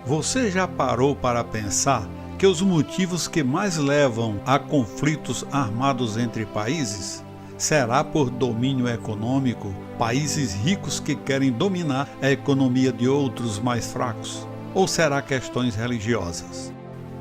Você já parou para pensar que os motivos que mais levam a conflitos armados entre países será por domínio econômico, países ricos que querem dominar a economia de outros mais fracos? Ou será questões religiosas?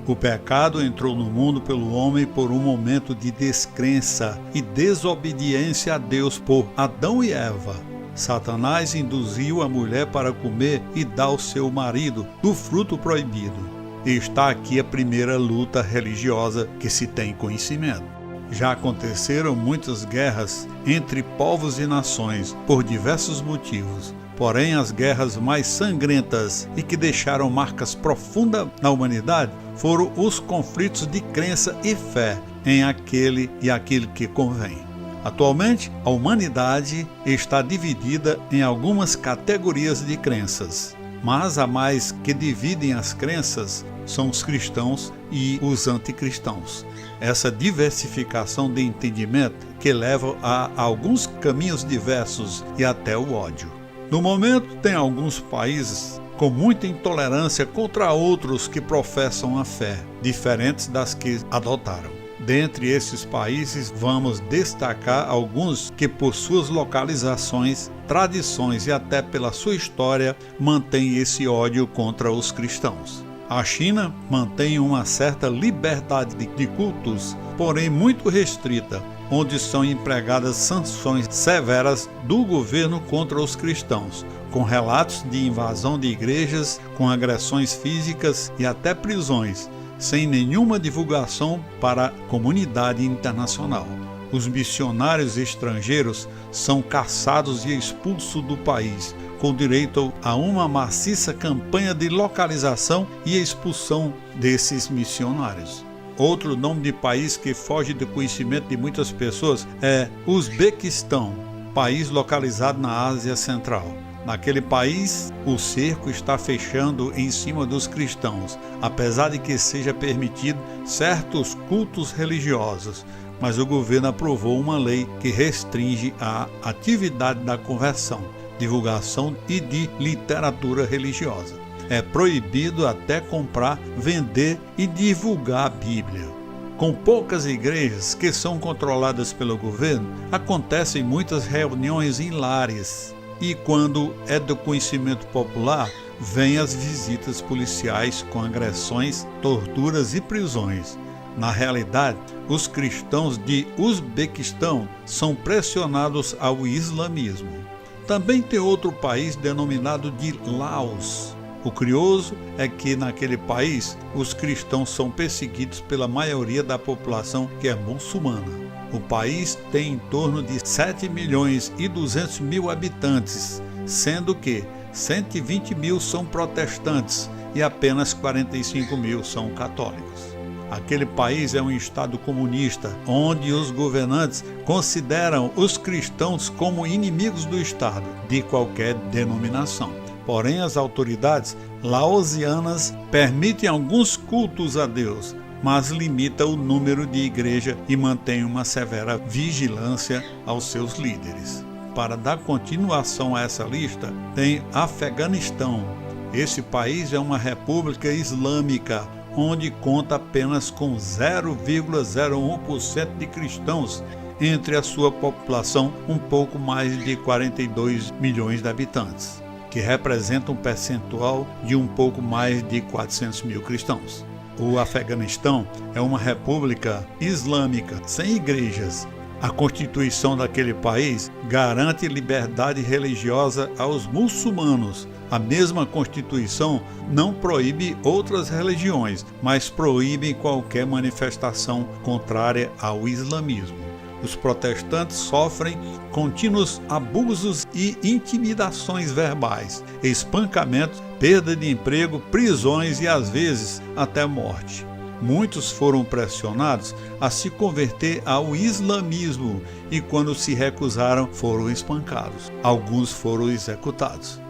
O pecado entrou no mundo pelo homem por um momento de descrença e desobediência a Deus por Adão e Eva. Satanás induziu a mulher para comer e dar ao seu marido do fruto proibido. E está aqui a primeira luta religiosa que se tem conhecimento. Já aconteceram muitas guerras entre povos e nações por diversos motivos. Porém, as guerras mais sangrentas e que deixaram marcas profundas na humanidade foram os conflitos de crença e fé em aquele e aquilo que convém. Atualmente, a humanidade está dividida em algumas categorias de crenças, mas a mais que dividem as crenças são os cristãos e os anticristãos. Essa diversificação de entendimento que leva a alguns caminhos diversos e até o ódio. No momento, tem alguns países com muita intolerância contra outros que professam a fé, diferentes das que adotaram. Dentre esses países, vamos destacar alguns que, por suas localizações, tradições e até pela sua história, mantêm esse ódio contra os cristãos. A China mantém uma certa liberdade de cultos, porém muito restrita, onde são empregadas sanções severas do governo contra os cristãos, com relatos de invasão de igrejas, com agressões físicas e até prisões, sem nenhuma divulgação para a comunidade internacional. Os missionários estrangeiros são caçados e expulsos do país, com direito a uma maciça campanha de localização e expulsão desses missionários. Outro nome de país que foge do conhecimento de muitas pessoas é Uzbequistão, país localizado na Ásia Central. Naquele país, o cerco está fechando em cima dos cristãos, apesar de que seja permitido certos cultos religiosos, mas o governo aprovou uma lei que restringe a atividade da conversão, divulgação e de literatura religiosa. É proibido até comprar, vender e divulgar a Bíblia. Com poucas igrejas que são controladas pelo governo, acontecem muitas reuniões em lares. E quando é do conhecimento popular, vêm as visitas policiais com agressões, torturas e prisões. Na realidade, os cristãos de Uzbequistão são pressionados ao islamismo. Também tem outro país denominado de Laos. O curioso é que naquele país os cristãos são perseguidos pela maioria da população que é muçulmana. O país tem em torno de 7.200.000 habitantes, sendo que 120 mil são protestantes e apenas 45 mil são católicos. Aquele país é um estado comunista, onde os governantes consideram os cristãos como inimigos do Estado, de qualquer denominação. Porém, as autoridades laosianas permitem alguns cultos a Deus, mas limita o número de igrejas e mantém uma severa vigilância aos seus líderes. Para dar continuação a essa lista, tem Afeganistão. Esse país é uma república islâmica, onde conta apenas com 0,01% de cristãos entre a sua população, um pouco mais de 42 milhões de habitantes, que representa um percentual de um pouco mais de 400 mil cristãos. O Afeganistão é uma república islâmica, sem igrejas. A Constituição daquele país garante liberdade religiosa aos muçulmanos. A mesma Constituição não proíbe outras religiões, mas proíbe qualquer manifestação contrária ao islamismo. Os protestantes sofrem contínuos abusos e intimidações verbais, espancamentos, perda de emprego, prisões e às vezes até morte. Muitos foram pressionados a se converter ao islamismo e quando se recusaram foram espancados. Alguns foram executados.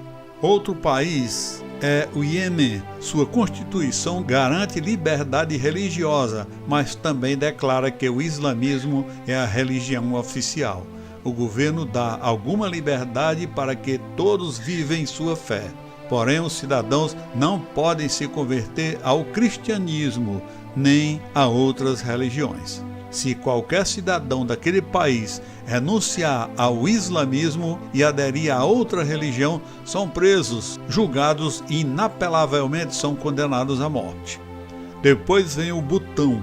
Outro país é o Iêmen. Sua constituição garante liberdade religiosa, mas também declara que o islamismo é a religião oficial. O governo dá alguma liberdade para que todos vivem sua fé. Porém, os cidadãos não podem se converter ao cristianismo nem a outras religiões. Se qualquer cidadão daquele país renunciar ao islamismo e aderir a outra religião, são presos, julgados e inapelavelmente são condenados à morte. Depois vem o Butão.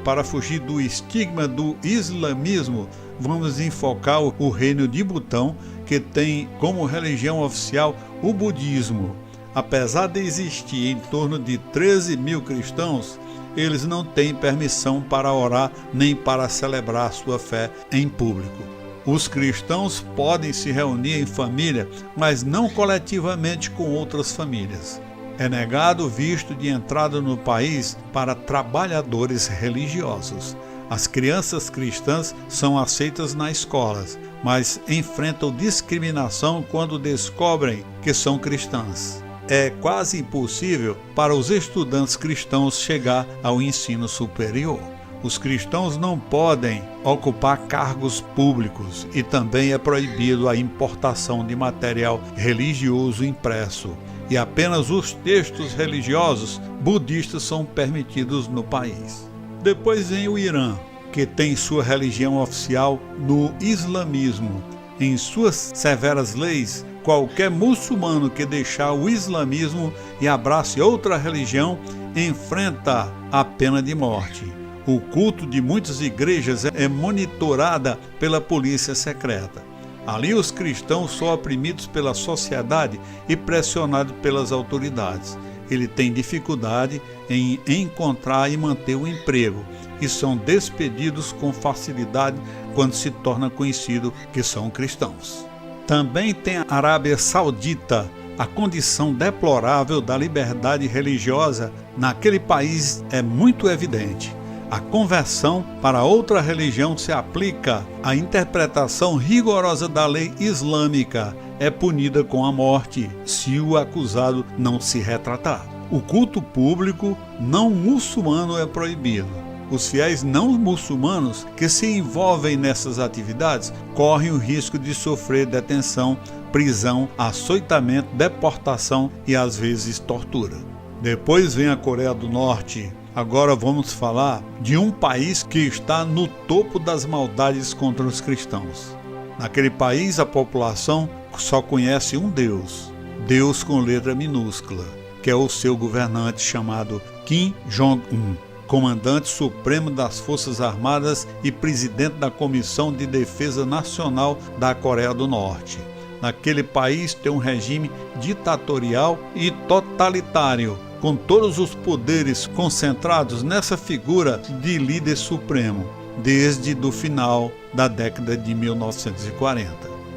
Para fugir do estigma do islamismo, vamos enfocar o reino de Butão, que tem como religião oficial o budismo. Apesar de existir em torno de 13 mil cristãos, eles não têm permissão para orar nem para celebrar sua fé em público. Os cristãos podem se reunir em família, mas não coletivamente com outras famílias. É negado o visto de entrada no país para trabalhadores religiosos. As crianças cristãs são aceitas nas escolas, mas enfrentam discriminação quando descobrem que são cristãs. É quase impossível para os estudantes cristãos chegar ao ensino superior. Os cristãos não podem ocupar cargos públicos e também é proibido a importação de material religioso impresso. E apenas os textos religiosos budistas são permitidos no país. Depois vem o Irã, que tem sua religião oficial no islamismo. Em suas severas leis, qualquer muçulmano que deixar o islamismo e abrace outra religião enfrenta a pena de morte. O culto de muitas igrejas é monitorado pela polícia secreta. Ali os cristãos são oprimidos pela sociedade e pressionados pelas autoridades. Ele tem dificuldade em encontrar e manter o emprego e são despedidos com facilidade quando se torna conhecido que são cristãos. Também tem a Arábia Saudita. A condição deplorável da liberdade religiosa naquele país é muito evidente. A conversão para outra religião se aplica à interpretação rigorosa da lei islâmica. É punida com a morte se o acusado não se retratar. O culto público não muçulmano é proibido. Os fiéis não muçulmanos que se envolvem nessas atividades correm o risco de sofrer detenção, prisão, açoitamento, deportação e às vezes tortura. Depois vem a Coreia do Norte. Agora vamos falar de um país que está no topo das maldades contra os cristãos. Naquele país, a população só conhece um Deus, Deus com letra minúscula, que é o seu governante chamado Kim Jong-un, comandante supremo das Forças Armadas e presidente da Comissão de Defesa Nacional da Coreia do Norte. Naquele país tem um regime ditatorial e totalitário, com todos os poderes concentrados nessa figura de líder supremo, desde o final da década de 1940.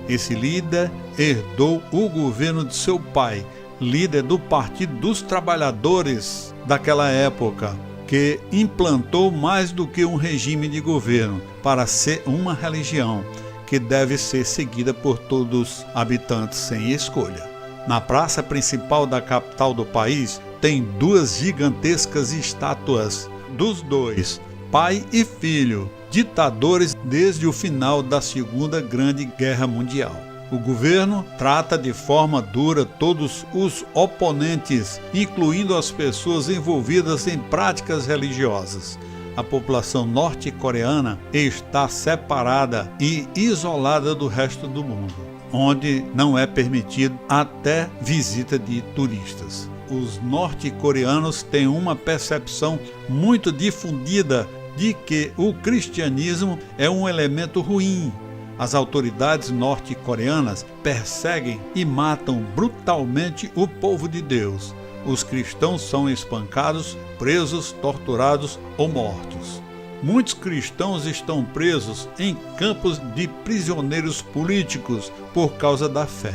Esse líder herdou o governo de seu pai, líder do Partido dos Trabalhadores daquela época, que implantou mais do que um regime de governo para ser uma religião que deve ser seguida por todos os habitantes sem escolha. Na praça principal da capital do país, tem duas gigantescas estátuas dos dois, pai e filho, ditadores desde o final da Segunda Grande Guerra Mundial. O governo trata de forma dura todos os oponentes, incluindo as pessoas envolvidas em práticas religiosas. A população norte-coreana está separada e isolada do resto do mundo, onde não é permitido até visita de turistas. Os norte-coreanos têm uma percepção muito difundida de que o cristianismo é um elemento ruim. As autoridades norte-coreanas perseguem e matam brutalmente o povo de Deus. Os cristãos são espancados, presos, torturados ou mortos. Muitos cristãos estão presos em campos de prisioneiros políticos por causa da fé,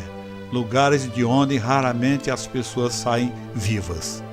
lugares de onde raramente as pessoas saem vivas.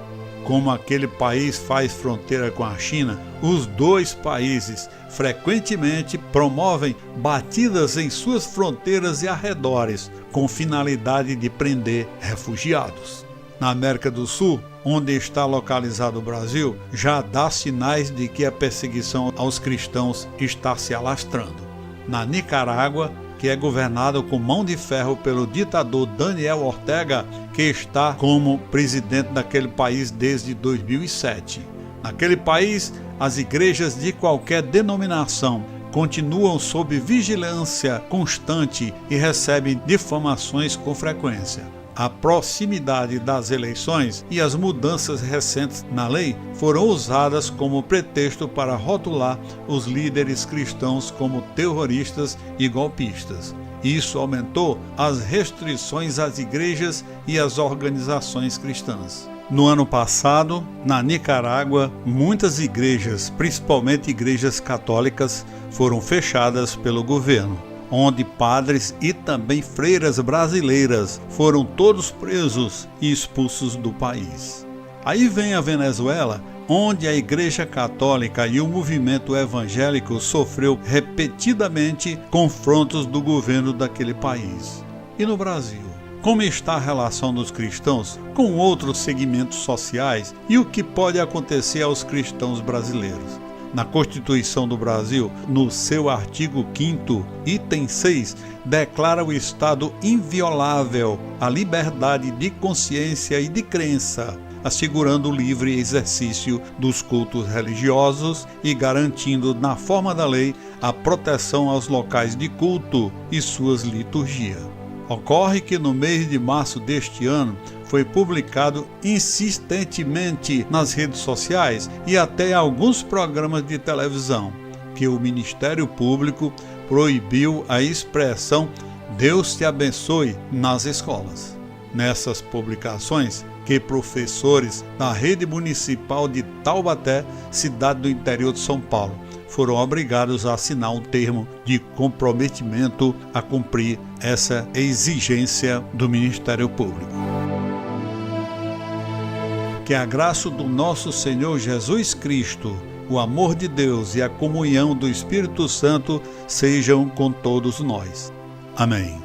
Como aquele país faz fronteira com a China, os dois países frequentemente promovem batidas em suas fronteiras e arredores, com finalidade de prender refugiados. Na América do Sul, onde está localizado o Brasil, já dá sinais de que a perseguição aos cristãos está se alastrando. Na Nicarágua, que é governado com mão de ferro pelo ditador Daniel Ortega, que está como presidente daquele país desde 2007. Naquele país, as igrejas de qualquer denominação continuam sob vigilância constante e recebem difamações com frequência. A proximidade das eleições e as mudanças recentes na lei foram usadas como pretexto para rotular os líderes cristãos como terroristas e golpistas. Isso aumentou as restrições às igrejas e às organizações cristãs. No ano passado, na Nicarágua, muitas igrejas, principalmente igrejas católicas, foram fechadas pelo governo, onde padres e também freiras brasileiras foram todos presos e expulsos do país. Aí vem a Venezuela, onde a Igreja Católica e o movimento evangélico sofreu repetidamente confrontos do governo daquele país. E no Brasil? Como está a relação dos cristãos com outros segmentos sociais e o que pode acontecer aos cristãos brasileiros? Na Constituição do Brasil, no seu artigo 5º, item 6, declara o Estado inviolável a liberdade de consciência e de crença, assegurando o livre exercício dos cultos religiosos e garantindo, na forma da lei, a proteção aos locais de culto e suas liturgias. Ocorre que no mês de março deste ano foi publicado insistentemente nas redes sociais e até em alguns programas de televisão que o Ministério Público proibiu a expressão "Deus te abençoe" nas escolas. Nessas publicações, que professores da rede municipal de Taubaté, cidade do interior de São Paulo, foram obrigados a assinar um termo de comprometimento a cumprir essa exigência do Ministério Público. Que a graça do nosso Senhor Jesus Cristo, o amor de Deus e a comunhão do Espírito Santo sejam com todos nós. Amém.